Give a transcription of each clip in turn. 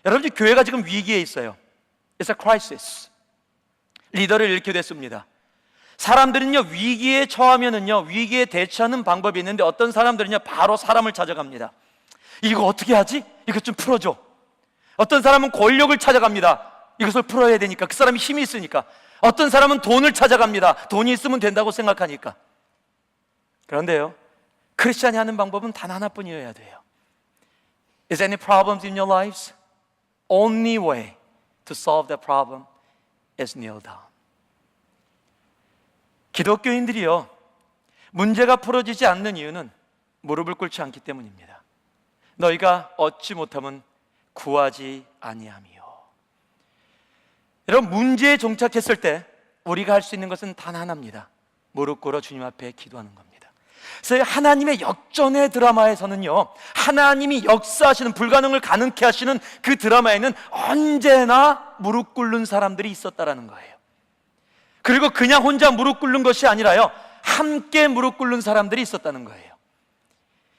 여러분, 교회가 지금 위기에 있어요. It's a crisis. 리더를 잃게 됐습니다. 사람들은요, 위기에 처하면은요, 위기에 대처하는 방법이 있는데 어떤 사람들은요, 바로 사람을 찾아갑니다. 이거 어떻게 하지? 이것 좀 풀어줘. 어떤 사람은 권력을 찾아갑니다. 이것을 풀어야 되니까, 그 사람이 힘이 있으니까. 어떤 사람은 돈을 찾아갑니다. 돈이 있으면 된다고 생각하니까. 그런데요, 크리스찬이 하는 방법은 단 하나뿐이어야 돼요. Is there any problems in your lives? Only way to solve that problem is kneel down. 기독교인들이요, 문제가 풀어지지 않는 이유는 무릎을 꿇지 않기 때문입니다. 너희가 얻지 못하면 구하지 아니함이요. 여러분, 문제에 종착했을 때 우리가 할 수 있는 것은 단 하나입니다. 무릎 꿇어 주님 앞에 기도하는 겁니다. 그래서 하나님의 역전의 드라마에서는요, 하나님이 역사하시는, 불가능을 가능케 하시는 그 드라마에는 언제나 무릎 꿇는 사람들이 있었다라는 거예요. 그리고 그냥 혼자 무릎 꿇는 것이 아니라요, 함께 무릎 꿇는 사람들이 있었다는 거예요.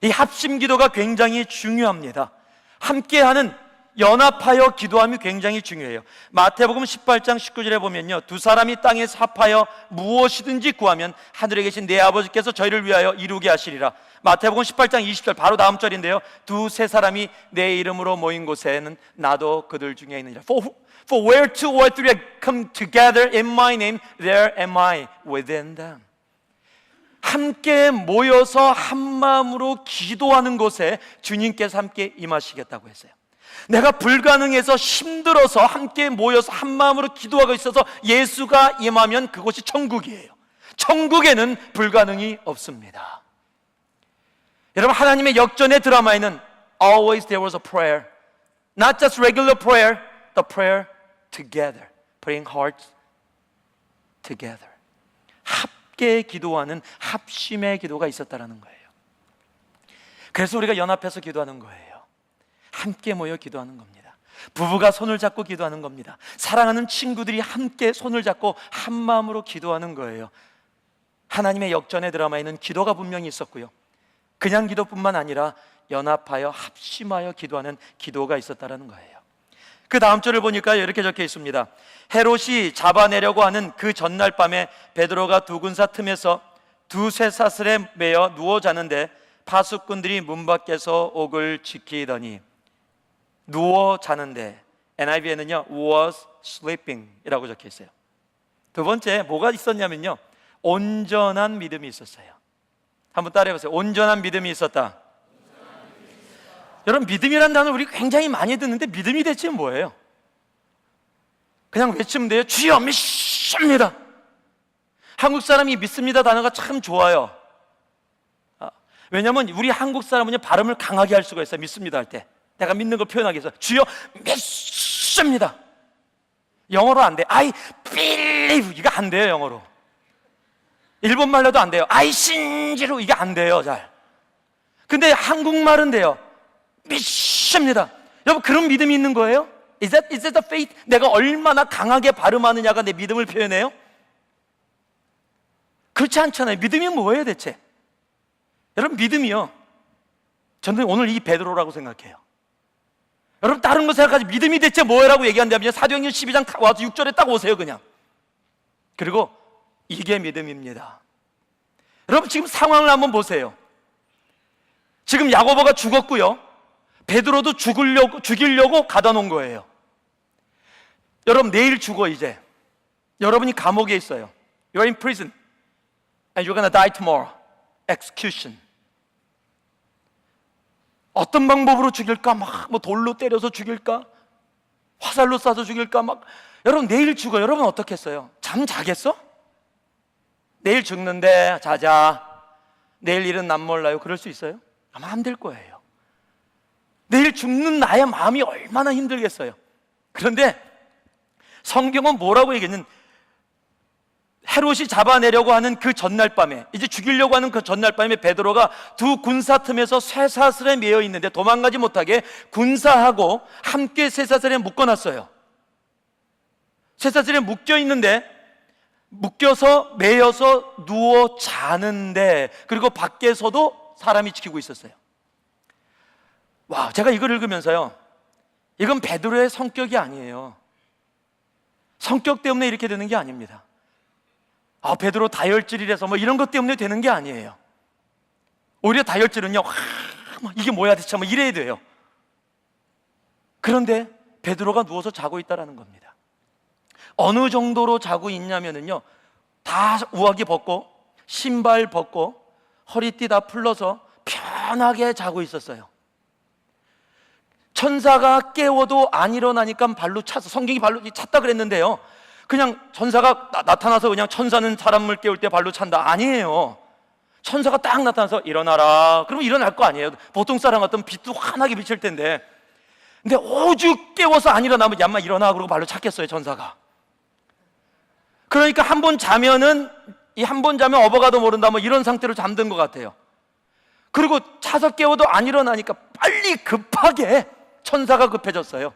이 합심 기도가 굉장히 중요합니다. 함께하는, 연합하여 기도함이 굉장히 중요해요. 마태복음 18장 19절에 보면요, 두 사람이 땅에서 합하여 무엇이든지 구하면 하늘에 계신 내 아버지께서 저희를 위하여 이루게 하시리라. 마태복음 18장 20절, 바로 다음 절인데요, 두세 사람이 내 이름으로 모인 곳에는 나도 그들 중에 있느니라. For where two or three come together in my name, there am I within them. 함께 모여서 한 마음으로 기도하는 곳에 주님께서 함께 임하시겠다고 했어요. 내가 불가능해서 힘들어서 함께 모여서 한 마음으로 기도하고 있어서 예수가 임하면 그곳이 천국이에요. 천국에는 불가능이 없습니다. 여러분, 하나님의 역전의 드라마에는 always there was a prayer. Not just regular prayer, the prayer together. Bring hearts together. 함께 기도하는 합심의 기도가 있었다는 거예요. 그래서 우리가 연합해서 기도하는 거예요. 함께 모여 기도하는 겁니다. 부부가 손을 잡고 기도하는 겁니다. 사랑하는 친구들이 함께 손을 잡고 한 마음으로 기도하는 거예요. 하나님의 역전의 드라마에는 기도가 분명히 있었고요, 그냥 기도뿐만 아니라 연합하여 합심하여 기도하는 기도가 있었다는 거예요. 그 다음 절을 보니까 이렇게 적혀 있습니다. 헤롯이 잡아내려고 하는 그 전날 밤에 베드로가 두 군사 틈에서 두세 사슬에 매여 누워 자는데 파수꾼들이 문 밖에서 옥을 지키더니, 누워 자는데, NIV에는요 was sleeping 이라고 적혀 있어요. 두 번째, 뭐가 있었냐면요, 온전한 믿음이 있었어요. 한번 따라해 보세요. 온전한 믿음이 있었다. 여러분, 믿음이라는 단어 우리 굉장히 많이 듣는데 믿음이 대체 뭐예요? 그냥 외치면 돼요. 주여 믿습니다. 한국 사람이 믿습니다 단어가 참 좋아요. 왜냐하면 우리 한국 사람은요, 발음을 강하게 할 수가 있어요. 믿습니다 할 때 내가 믿는 걸 표현하기 위해서 주여 믿습니다. 영어로 안 돼. I believe 이거 안 돼요. 영어로, 일본말로도 안 돼요. I 신지로 이게 안 돼요 잘. 근데 한국말은 돼요. 믿습니다. 여러분, 그런 믿음이 있는 거예요? Is that the faith? 내가 얼마나 강하게 발음하느냐가 내 믿음을 표현해요? 그렇지 않잖아요. 믿음이 뭐예요 대체? 여러분, 믿음이요, 저는 오늘 이 베드로라고 생각해요. 여러분, 다른 거 생각하지 믿음이 대체 뭐라고 얘기한다면 사도행전 12장 와서 6절에 딱 오세요 그냥. 그리고 이게 믿음입니다. 여러분, 지금 상황을 한번 보세요. 지금 야고보가 죽었고요, 베드로도 죽이려고 가다 놓은 거예요. 여러분, 내일 죽어. 이제 여러분이 감옥에 있어요. You're in prison and you're gonna die tomorrow. Execution. 어떤 방법으로 죽일까? 막 뭐 돌로 때려서 죽일까? 화살로 쏴서 죽일까? 막. 여러분, 내일 죽어. 여러분 어떻게 했어요? 잠 자겠어? 내일 죽는데 자자, 내일 일은 남 몰라요, 그럴 수 있어요? 아마 안 될 거예요. 내일 죽는 나의 마음이 얼마나 힘들겠어요. 그런데 성경은 뭐라고 얘기했는, 헤롯이 잡아내려고 하는 그 전날 밤에, 이제 죽이려고 하는 그 전날 밤에 베드로가 두 군사 틈에서 쇠사슬에 매여 있는데 도망가지 못하게 군사하고 함께 쇠사슬에 묶어놨어요. 쇠사슬에 묶여 있는데, 묶여서 매여서 누워 자는데, 그리고 밖에서도 사람이 지키고 있었어요. 와, 제가 이걸 읽으면서요, 이건 베드로의 성격이 아니에요. 성격 때문에 이렇게 되는 게 아닙니다. 베드로 다혈질이라서 뭐 이런 것 때문에 되는 게 아니에요. 오히려 다혈질은요, 이게 뭐야 대체 뭐 이래야 돼요. 그런데 베드로가 누워서 자고 있다라는 겁니다. 어느 정도로 자고 있냐면은요, 다 우아기 벗고 신발 벗고 허리띠 다 풀러서 편하게 자고 있었어요. 천사가 깨워도 안 일어나니까 발로 차서, 성경이 발로 찼다 그랬는데요, 그냥 천사가 나타나서 그냥 천사는 사람을 깨울 때 발로 찬다, 아니에요. 천사가 딱 나타나서 일어나라 그러면 일어날 거 아니에요. 보통 사람 같으면 빛도 환하게 비칠 텐데, 근데 오죽 깨워서 안 일어나면 얌마 일어나 그러고 발로 찼겠어요, 천사가. 그러니까 한 번 자면은, 이 한 번 자면 업어가도 모른다 뭐 이런 상태로 잠든 것 같아요. 그리고 차서 깨워도 안 일어나니까 빨리 급하게 천사가 급해졌어요.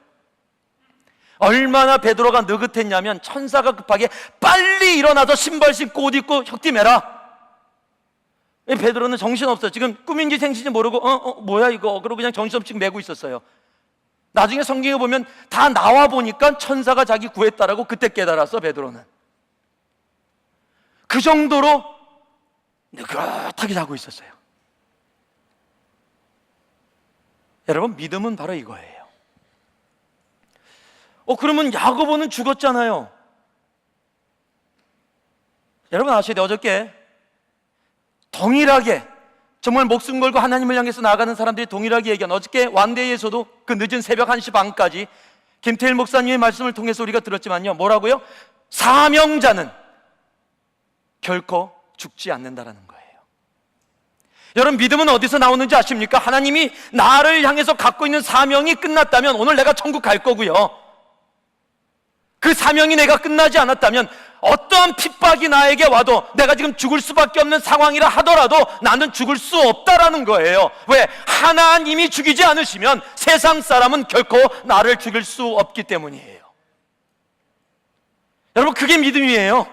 얼마나 베드로가 느긋했냐면 천사가 급하게 빨리 일어나서 신발 신고 옷 입고 혁띠 매라. 베드로는 정신없어요. 지금 꿈인지 생신인지 모르고 뭐야 이거 그러고 그냥 정신없이 매고 있었어요. 나중에 성경에 보면 다 나와 보니까 천사가 자기 구했다라고 그때 깨달았어, 베드로는. 그 정도로 느긋하게 자고 있었어요. 여러분, 믿음은 바로 이거예요. 그러면 야고보는 죽었잖아요. 여러분 아셔야 돼요. 어저께 동일하게 정말 목숨 걸고 하나님을 향해서 나아가는 사람들이 동일하게 얘기한, 어저께 완대에서도 그 늦은 새벽 1시 반까지 김태일 목사님의 말씀을 통해서 우리가 들었지만요, 뭐라고요? 사명자는 결코 죽지 않는다라는 거예요. 여러분, 믿음은 어디서 나오는지 아십니까? 하나님이 나를 향해서 갖고 있는 사명이 끝났다면 오늘 내가 천국 갈 거고요, 그 사명이 내가 끝나지 않았다면 어떠한 핍박이 나에게 와도 내가 지금 죽을 수밖에 없는 상황이라 하더라도 나는 죽을 수 없다라는 거예요. 왜? 하나님이 죽이지 않으시면 세상 사람은 결코 나를 죽일 수 없기 때문이에요. 여러분, 그게 믿음이에요.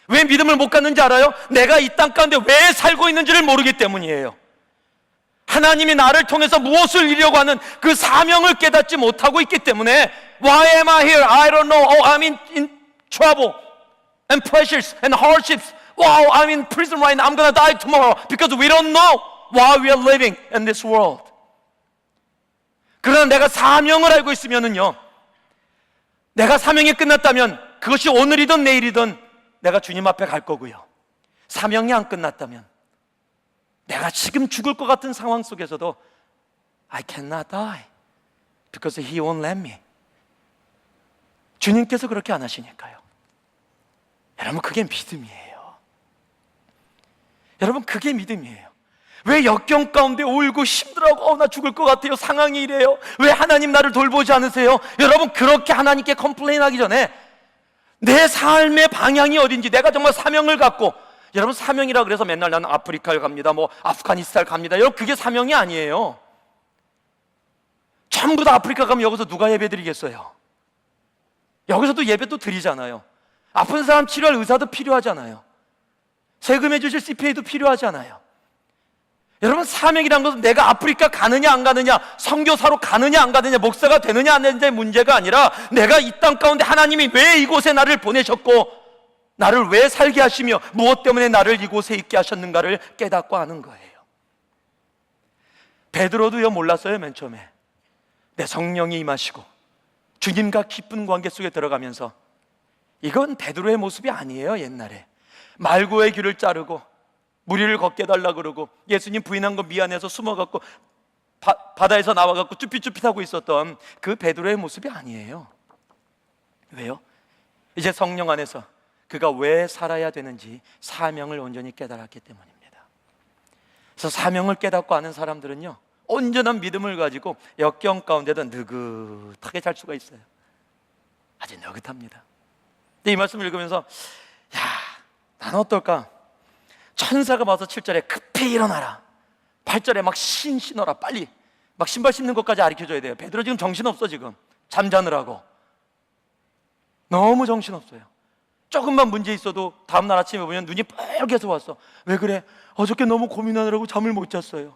왜 믿음을 못 갖는지 알아요? 내가 이 땅 가운데 왜 살고 있는지를 모르기 때문이에요. 하나님이 나를 통해서 무엇을 이루려고 하는 그 사명을 깨닫지 못하고 있기 때문에 Why am I here? I don't know. I'm in trouble and pressures and hardships. Wow, I'm in prison right now. I'm gonna die tomorrow because we don't know why we are living in this world. 그러나 내가 사명을 알고 있으면은요, 내가 사명이 끝났다면 그것이 오늘이든 내일이든 내가 주님 앞에 갈 거고요, 사명이 안 끝났다면 내가 지금 죽을 것 같은 상황 속에서도 I cannot die because He won't let me. 주님께서 그렇게 안 하시니까요. 여러분, 그게 믿음이에요. 여러분, 그게 믿음이에요. 왜 역경 가운데 울고 힘들어하고 나 죽을 것 같아요, 상황이 이래요, 왜 하나님 나를 돌보지 않으세요? 여러분, 그렇게 하나님께 컴플레인하기 전에 내 삶의 방향이 어딘지, 내가 정말 사명을 갖고, 여러분, 사명이라 그래서 맨날 나는 아프리카에 갑니다, 뭐 아프가니스탄 갑니다, 여러분, 그게 사명이 아니에요. 전부 다 아프리카 가면 여기서 누가 예배 드리겠어요? 여기서도 예배도 드리잖아요. 아픈 사람 치료할 의사도 필요하잖아요. 세금해 주실 CPA도 필요하잖아요. 여러분, 사명이란 것은 내가 아프리카 가느냐 안 가느냐, 선교사로 가느냐 안 가느냐, 목사가 되느냐 안 되느냐의 문제가 아니라 내가 이 땅 가운데 하나님이 왜 이곳에 나를 보내셨고 나를 왜 살게 하시며 무엇 때문에 나를 이곳에 있게 하셨는가를 깨닫고 하는 거예요. 베드로도요, 몰랐어요. 맨 처음에 내 성령이 임하시고 주님과 깊은 관계 속에 들어가면서, 이건 베드로의 모습이 아니에요. 옛날에 말구의 귀를 자르고 무리를 걷게 해달라 그러고 예수님 부인한 거 미안해서 숨어갖고 바다에서 나와갖고 쭈삣쭈삣하고 있었던 그 베드로의 모습이 아니에요. 왜요? 이제 성령 안에서 그가 왜 살아야 되는지 사명을 온전히 깨달았기 때문입니다. 그래서 사명을 깨닫고 아는 사람들은요, 온전한 믿음을 가지고 역경 가운데도 느긋하게 잘 수가 있어요. 아주 느긋합니다. 근데 이 말씀을 읽으면서 나는 어떨까? 천사가 와서 7절에 급히 일어나라, 8절에 막 신어라, 빨리 막 신발 신는 것까지 가르쳐줘야 돼요. 베드로 지금 정신없어. 지금 잠자느라고 너무 정신없어요. 조금만 문제 있어도 다음날 아침에 보면 눈이 빨개서 왔어. 왜 그래? 어저께 너무 고민하느라고 잠을 못 잤어요.